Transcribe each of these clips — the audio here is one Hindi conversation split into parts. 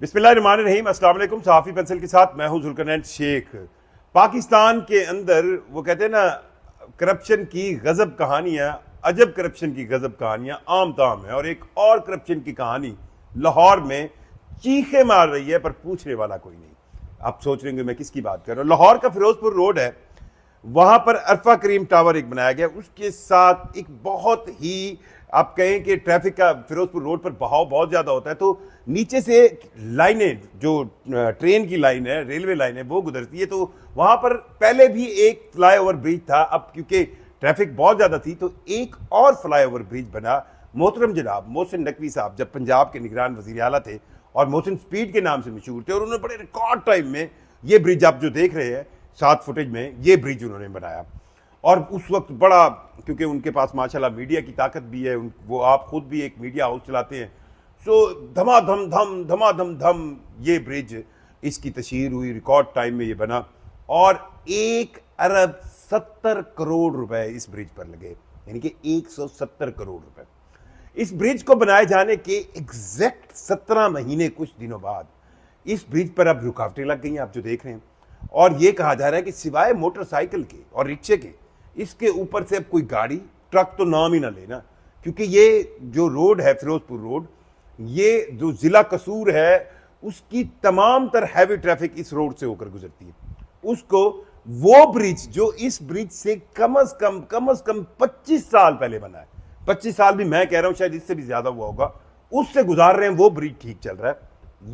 बिस्मिल्लाहिर्रहमानिर्रहीम। अस्सलाम वालेकुम। सहाफ़ी पेंसिल के साथ मैं हूं जुल्करनैन शेख। पाकिस्तान के अंदर वो कहते हैं ना, करप्शन की गजब कहानियां, अजब करप्शन की गजब कहानियां आम ताम है। और एक और करप्शन की कहानी लाहौर में चीखे मार रही है, पर पूछने वाला कोई नहीं। आप सोच रहे होंगे मैं किसकी बात कर रहा हूं। लाहौर का फिरोजपुर रोड है, वहां पर अरफा करीम टावर एक बनाया गया, उसके साथ एक बहुत ही, आप कहें कि ट्रैफिक का फिरोजपुर रोड पर बहाव बहुत ज्यादा होता है, तो नीचे से लाइनें, जो ट्रेन की लाइन है, रेलवे लाइन है, वो गुजरती है। तो वहां पर पहले भी एक फ्लाईओवर ब्रिज था, अब क्योंकि ट्रैफिक बहुत ज्यादा थी तो एक और फ्लाईओवर ब्रिज बना। मोहतरम जनाब मोहसिन नकवी साहब जब पंजाब के निगरान वजीर आला थे और मोहसिन स्पीड के नाम से मशहूर थे, और उन्होंने बड़े रिकॉर्ड टाइम में ये ब्रिज आप जो देख रहे हैं 7 फुटेज में, ये ब्रिज उन्होंने बनाया। और उस वक्त बड़ा, क्योंकि उनके पास माशाल्लाह मीडिया की ताकत भी है, वो आप खुद भी एक मीडिया हाउस चलाते हैं, सो धमाधम धम ये ब्रिज, इसकी तशहीर हुई, रिकॉर्ड टाइम में ये बना। और 1 अरब 70 करोड़ रुपए इस ब्रिज पर लगे, यानी कि 170 करोड़ रुपए। इस ब्रिज को बनाए जाने के एग्जैक्ट 17 महीने कुछ दिनों बाद इस ब्रिज पर अब रुकावटें लग गई हैं, आप जो देख रहे हैं। और यह कहा जा रहा है कि सिवाय मोटरसाइकिल के और रिक्शे के, इसके ऊपर से अब कोई गाड़ी, ट्रक तो नाम ही ना लेना, क्योंकि ये जो रोड है फिरोजपुर रोड, ये जो जिला कसूर है, उसकी तमाम तर हैवी ट्रैफिक इस रोड से होकर गुजरती है। उसको वो ब्रिज जो इस ब्रिज से कम से कम 25 साल पहले बना है, 25 साल भी मैं कह रहा हूं, शायद इससे भी ज्यादा हुआ होगा, उससे गुजार रहे हैं, वो ब्रिज ठीक चल रहा है।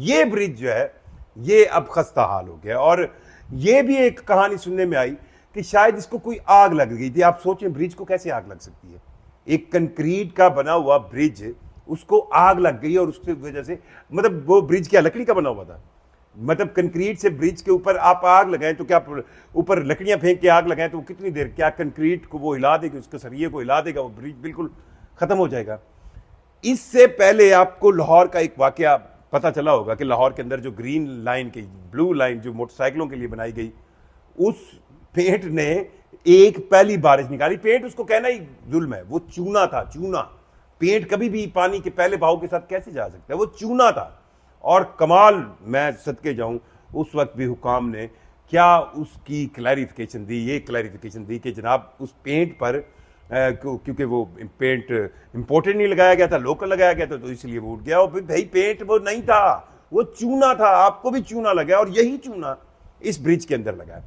ये ब्रिज जो है ये अब खस्ता हाल हो गया। और ये भी एक कहानी सुनने में आई कि शायद इसको कोई आग लग गई थी। आप सोचें ब्रिज को कैसे आग लग सकती है, एक कंक्रीट का बना हुआ ब्रिज, उसको आग लग गई। और उसकी वजह से, मतलब वो ब्रिज क्या लकड़ी का बना हुआ था, मतलब कंक्रीट से ब्रिज के ऊपर आप आग लगाएं तो क्या ऊपर लकड़ियां फेंक के आग लगाएं तो वो कितनी देर, क्या कंक्रीट को वो हिला देगा, उसके सरिये को हिला देगा, वो ब्रिज बिल्कुल खत्म हो जाएगा। इससे पहले आपको लाहौर का एक वाकया पता चला होगा कि लाहौर के अंदर जो ग्रीन लाइन की, ब्लू लाइन जो मोटरसाइकिलों के लिए बनाई गई, उस पेंट ने एक पहली बारिश निकाली। पेंट उसको कहना ही जुल्म है, वो चूना था, चूना। पेंट कभी भी पानी के पहले बहाव के साथ कैसे जा सकता है, वो चूना था। और कमाल, मैं सदके जाऊं, उस वक्त भी हुकाम ने क्या उसकी क्लैरिफिकेशन दी, ये क्लैरिफिकेशन दी कि जनाब उस पेंट पर क्योंकि वो पेंट इंपोर्टेड नहीं लगाया गया था, लोकल लगाया गया था, तो इसलिए वो उठ गया। और भाई पेंट वो नहीं था, वो चूना था, आपको भी चूना लगा, और यही चूना इस ब्रिज के अंदर लगा।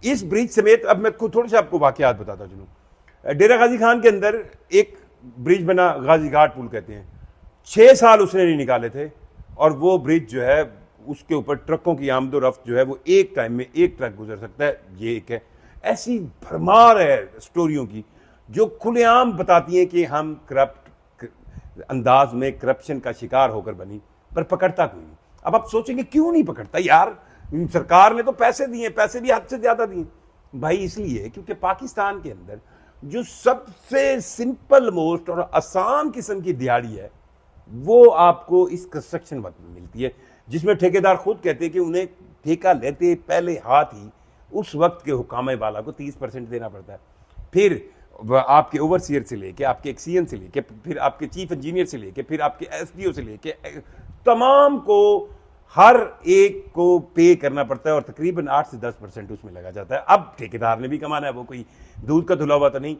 इस ब्रिज समेत, अब मैं थोड़े से आपको वाकयात बताता चलूं। डेरा गाजी खान के अंदर एक ब्रिज बना, गाजी घाट पुल कहते हैं, 6 साल उसने नहीं निकाले थे, और वो ब्रिज जो है उसके ऊपर ट्रकों की आमदो रफ्त जो है वो एक टाइम में एक ट्रक गुजर सकता है। ये एक है। ऐसी भरमार है स्टोरियों की जो खुलेआम बताती हैं कि हम करप्ट अंदाज में करप्शन का शिकार होकर बनी, पर पकड़ता कोई नहीं। अब आप सोचेंगे क्यों नहीं पकड़ता यार, सरकार ने तो पैसे दिए, पैसे भी हद से ज्यादा दिए। भाई इसलिए क्योंकि पाकिस्तान के अंदर जो सबसे सिंपल मोस्ट और आसान किस्म की दिहाड़ी है, वो आपको इस कंस्ट्रक्शन वक्त में मिलती है, जिसमें ठेकेदार खुद कहते हैं कि उन्हें ठेका लेते पहले हाथ ही उस वक्त के हुकामे वाला को 30% देना पड़ता है। फिर आपके ओवरसीयर से लेके, आपके एक्सीएन से लेके, फिर आपके चीफ इंजीनियर से लेके, फिर आपके एसडीओ से लेके, तमाम को हर एक को पे करना पड़ता है, और तकरीबन 8 से 10% उसमें लगा जाता है। अब ठेकेदार ने भी कमाना है, वो कोई दूध का धुला हुआ तो नहीं।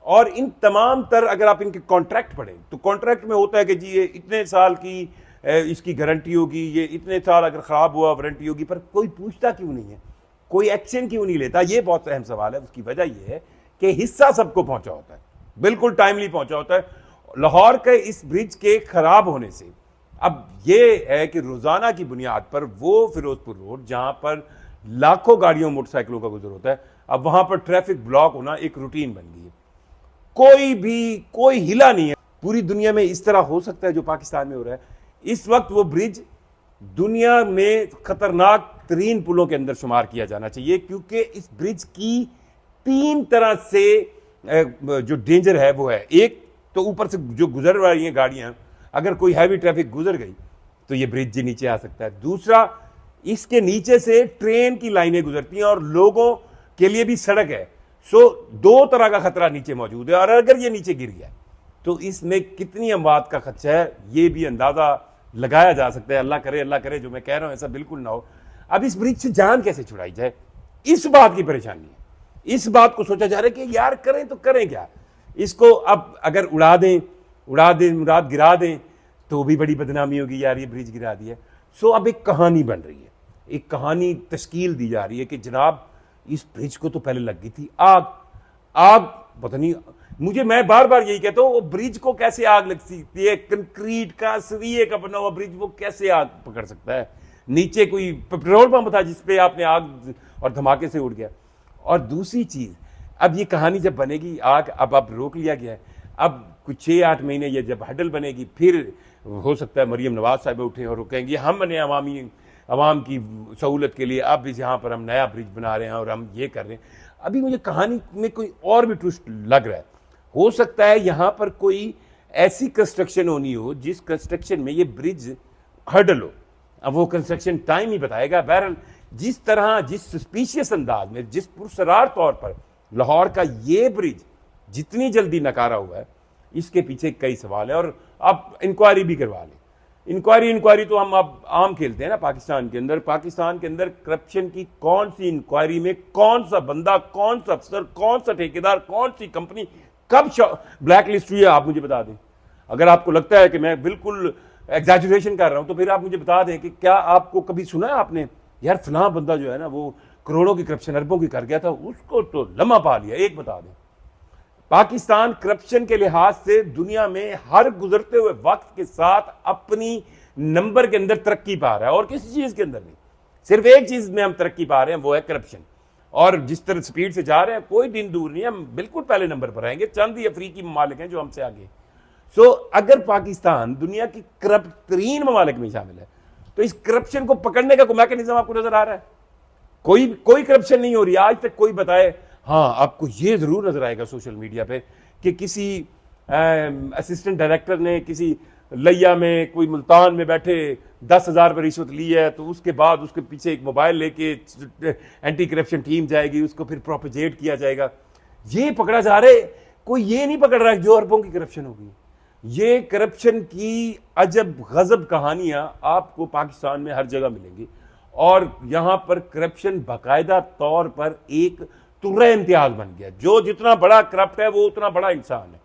और इन तमाम तर अगर आप इनके कॉन्ट्रैक्ट पढ़ें तो कॉन्ट्रैक्ट में होता है कि जी ये इतने साल की इसकी गारंटी होगी, ये इतने साल अगर खराब हुआ वारंटी होगी, पर कोई पूछता क्यों नहीं है, कोई एक्शन क्यों नहीं लेता? ये बहुत अहम सवाल है। उसकी वजह यह है कि हिस्सा सबको पहुंचा होता है, बिल्कुल टाइमली पहुंचा होता है। लाहौर के इस ब्रिज के खराब होने से अब यह है कि रोजाना की बुनियाद पर वो फिरोजपुर रोड, जहां पर लाखों गाड़ियों मोटरसाइकिलों का गुजर होता है, अब वहां पर ट्रैफिक ब्लॉक होना एक रूटीन बन गई है। कोई हिला नहीं है। पूरी दुनिया में इस तरह हो सकता है जो पाकिस्तान में हो रहा है। इस वक्त वो ब्रिज दुनिया में खतरनाक तरीन पुलों के अंदर शुमार किया जाना चाहिए, क्योंकि इस ब्रिज की 3 तरह से जो डेंजर है वो है। एक तो ऊपर से जो गुजर रही हैं गाड़ियां, अगर कोई हैवी ट्रैफिक गुजर गई तो ये ब्रिज नीचे आ सकता है। दूसरा, इसके नीचे से ट्रेन की लाइनें गुजरती हैं और लोगों के लिए भी सड़क है। सो 2 तरह का खतरा नीचे मौजूद है, और अगर ये नीचे गिर गया तो इसमें कितनी अमवात का खदशा है ये भी अंदाजा लगाया जा सकता है। अल्लाह करे जो मैं कह रहा हूं ऐसा बिल्कुल ना हो। अब इस ब्रिज से जान कैसे छुड़ाई जाए, इस बात की परेशानी है। इस बात को सोचा जा रहा है कि यार करें तो करें क्या, इसको अब अगर उड़ा दें मुराद गिरा दें तो भी बड़ी बदनामी होगी, यार ये ब्रिज गिरा दिया। सो अब एक कहानी बन रही है, एक कहानी तश्कील दी जा रही है कि जनाब इस ब्रिज को तो पहले लग गई थी आग पता नहीं मुझे, मैं बार बार यही कहता हूं वो ब्रिज को कैसे आग लग सकती है, कंक्रीट का सरिये का बना हुआ ब्रिज वो कैसे आग पकड़ सकता है, नीचे कोई पेट्रोल पंप था जिसपे आपने आग और धमाके से उड़ गया। और दूसरी चीज, अब ये कहानी जब बनेगी आग अब रोक लिया गया है, अब कुछ 6-8 महीने ये जब हडल बनेगी फिर हो सकता है मरियम नवाज साहब उठे और कहेंगे हमने अवाम की सहूलत के लिए अब इस यहाँ पर हम नया ब्रिज बना रहे हैं और हम ये कर रहे हैं। अभी मुझे कहानी में कोई और भी ट्विस्ट लग रहा है। हो सकता है यहाँ पर कोई ऐसी कंस्ट्रक्शन होनी हो जिस कंस्ट्रक्शन में ये ब्रिज हर्डल हो। अब वो कंस्ट्रक्शन टाइम ही बताएगा। बहरहाल जिस तरह जिस सस्पिशियस अंदाज में जिस पुरसरार तौर पर लाहौर का ये ब्रिज जितनी जल्दी नकारा हुआ है इसके पीछे कई सवाल है। और आप इंक्वायरी भी करवा लें, इंक्वायरी तो हम अब आम खेलते हैं ना पाकिस्तान के अंदर करप्शन की कौन सी इंक्वायरी में कौन सा बंदा, कौन सा अफसर, कौन सा ठेकेदार, कौन सी कंपनी कब ब्लैक लिस्ट हुई है आप मुझे बता दें। अगर आपको लगता है कि मैं बिल्कुल एग्जैजरेशन कर रहा हूं तो फिर आप मुझे बता दें कि क्या आपको कभी सुना है आपने यार फलां बंदा जो है ना वो करोड़ों की करप्शन अरबों की कर गया था, उसको तो लम्हा पा लिया। एक बता दें, पाकिस्तान करप्शन के लिहाज से दुनिया में हर गुजरते हुए वक्त के साथ अपनी नंबर के अंदर तरक्की पा रहा है और किसी चीज के अंदर नहीं, सिर्फ एक चीज में हम तरक्की पा रहे हैं वो है करप्शन। और जिस तरह स्पीड से जा रहे हैं कोई दिन दूर नहीं, हम बिल्कुल पहले नंबर पर आएंगे। चंद ही अफ्रीकी ममालिक हैं जो हमसे आगे। सो अगर पाकिस्तान दुनिया की करप्ट तरीन ममालिक में शामिल है तो इस करप्शन को पकड़ने का कोई मैकेनिज्म आपको नजर आ रहा है? कोई करप्शन नहीं हो रही आज तक। कोई बताए? हाँ, आपको ये जरूर नजर आएगा सोशल मीडिया पे कि किसी असिस्टेंट डायरेक्टर ने किसी लिया में कोई मुल्तान में बैठे 10,000 पर रिश्वत ली है तो उसके बाद उसके पीछे एक मोबाइल लेके एंटी करप्शन टीम जाएगी, उसको फिर प्रोपेगेट किया जाएगा। ये पकड़ा जा रहा है, कोई ये नहीं पकड़ रहा है जो अरबों की करप्शन होगी। ये करप्शन की अजब गजब कहानियां आपको पाकिस्तान में हर जगह मिलेंगी और यहां पर करप्शन बाकायदा तौर पर एक तुर्रा इम्तियाज बन गया। जो जितना बड़ा करप्ट है वो उतना बड़ा इंसान है,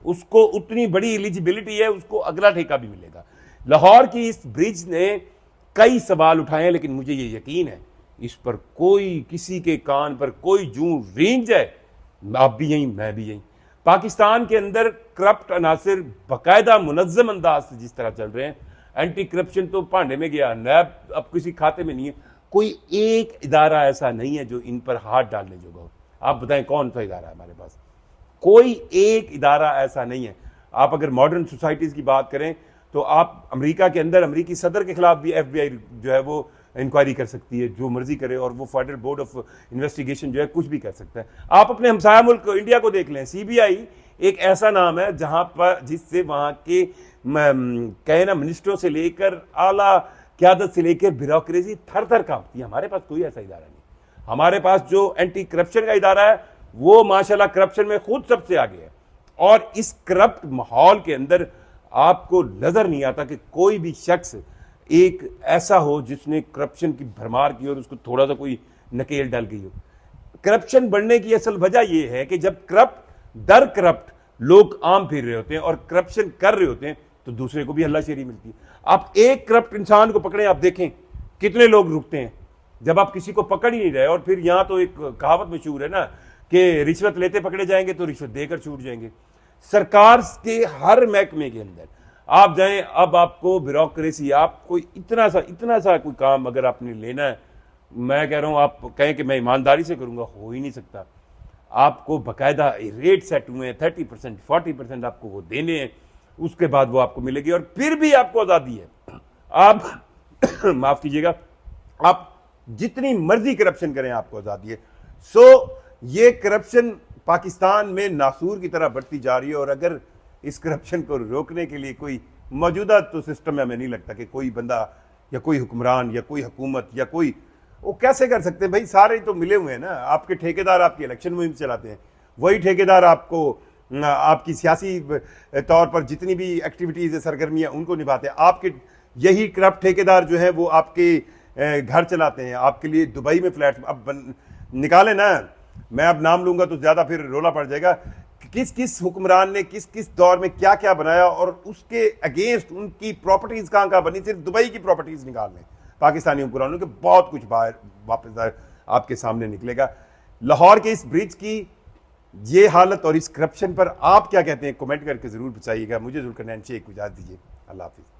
उसको उतनी बड़ी एलिजिबिलिटी है, उसको अगला ठेका भी मिलेगा। लाहौर की इस ब्रिज ने कई सवाल उठाए हैं लेकिन मुझे ये यकीन है इस पर कोई किसी के कान पर कोई जूं रेंग जाए, आप भी यहीं मैं भी यहीं। पाकिस्तान के अंदर करप्ट अनासिर बाकायदा मुनज्जम अंदाज से जिस तरह चल रहे हैं, एंटी करप्शन तो भांडे में गया, नैब अब किसी खाते में नहीं है। कोई एक इदारा ऐसा नहीं है जो इन पर हाथ डालने जोगा हो। आप बताएं कौन सा इदारा है हमारे पास? कोई एक इदारा ऐसा नहीं है। आप अगर मॉडर्न सोसाइटीज की बात करें तो आप अमेरिका के अंदर अमेरिकी सदर के खिलाफ भी FBI जो है वो इंक्वायरी कर सकती है, जो मर्जी करे, और वो फेडरल बोर्ड ऑफ इन्वेस्टिगेशन जो है कुछ भी कर सकता है। आप अपने हमसाया मुल्क इंडिया को देख लें, CBI एक ऐसा नाम है जहां पर जिससे वहां के कहे ना मिनिस्टरों से लेकर आला क्यादत से लेकर ब्यूरोक्रेसी थर थर कांपती है। हमारे पास कोई ऐसा इदारा नहीं। हमारे पास जो एंटी करप्शन का इदारा है वो माशाल्लाह करप्शन में खुद सबसे आगे है। और इस करप्ट माहौल के अंदर आपको नजर नहीं आता कि कोई भी शख्स एक ऐसा हो जिसने करप्शन की भरमार की और उसको थोड़ा सा कोई नकेल डल गई हो। करप्शन बढ़ने की असल वजह यह है कि जब करप्ट लोग आम फिर रहे होते हैं और करप्शन कर रहे होते हैं तो दूसरे को भी हल्लाशेरी मिलती है। आप एक करप्ट इंसान को पकड़े, आप देखें कितने लोग रुकते हैं। जब आप किसी को पकड़ ही नहीं रहे, और फिर यहां तो एक कहावत मशहूर है ना कि रिश्वत लेते पकड़े जाएंगे तो रिश्वत देकर छूट जाएंगे। सरकार के हर महकमे के अंदर आप जाएं, अब आपको ब्यूरोक्रेसी, आपको इतना सा कोई काम अगर आपने लेना है, मैं कह रहा हूं आप कहें कि मैं ईमानदारी से करूंगा, हो ही नहीं सकता। आपको बाकायदा रेट सेट हुए हैं, 30% 40% आपको वो देने हैं, उसके बाद वो आपको मिलेगी और फिर भी आपको आजादी है। आप माफ कीजिएगा, आप जितनी मर्जी करप्शन करें आपको आजादी है। सो ये करप्शन पाकिस्तान में नासूर की तरह बढ़ती जा रही है और अगर इस करप्शन को रोकने के लिए कोई मौजूदा तो सिस्टम में हमें नहीं लगता कि कोई बंदा या कोई हुक्मरान या कोई हुकूमत या कोई, वो कैसे कर सकते हैं भाई? सारे तो मिले हुए हैं ना। आपके ठेकेदार आपकी इलेक्शन मुहिम चलाते हैं, वही ठेकेदार आपको आपकी सियासी तौर पर जितनी भी एक्टिविटीज है, सरगर्मियां, उनको निभाते हैं। आपके यही करप्ट ठेकेदार जो है वो आपके घर चलाते हैं, आपके लिए दुबई में फ्लैट अब निकाले ना, मैं अब नाम लूंगा तो ज्यादा फिर रोला पड़ जाएगा। किस किस हुक्मरान ने किस किस दौर में क्या क्या बनाया और उसके अगेंस्ट उनकी प्रॉपर्टीज कहां कहां बनी, सिर्फ दुबई की प्रॉपर्टीज निकाल लें पाकिस्तानी हुक्मरानों के, बहुत कुछ बाहर वापस आपके सामने निकलेगा। लाहौर के इस ब्रिज की ये हालत और इस करप्शन पर आप क्या कहते हैं, कमेंट करके जरूर बताइएगा। मुझे जुल्करनैन शेख को इजाजत दीजिए, अल्लाह हाफिज।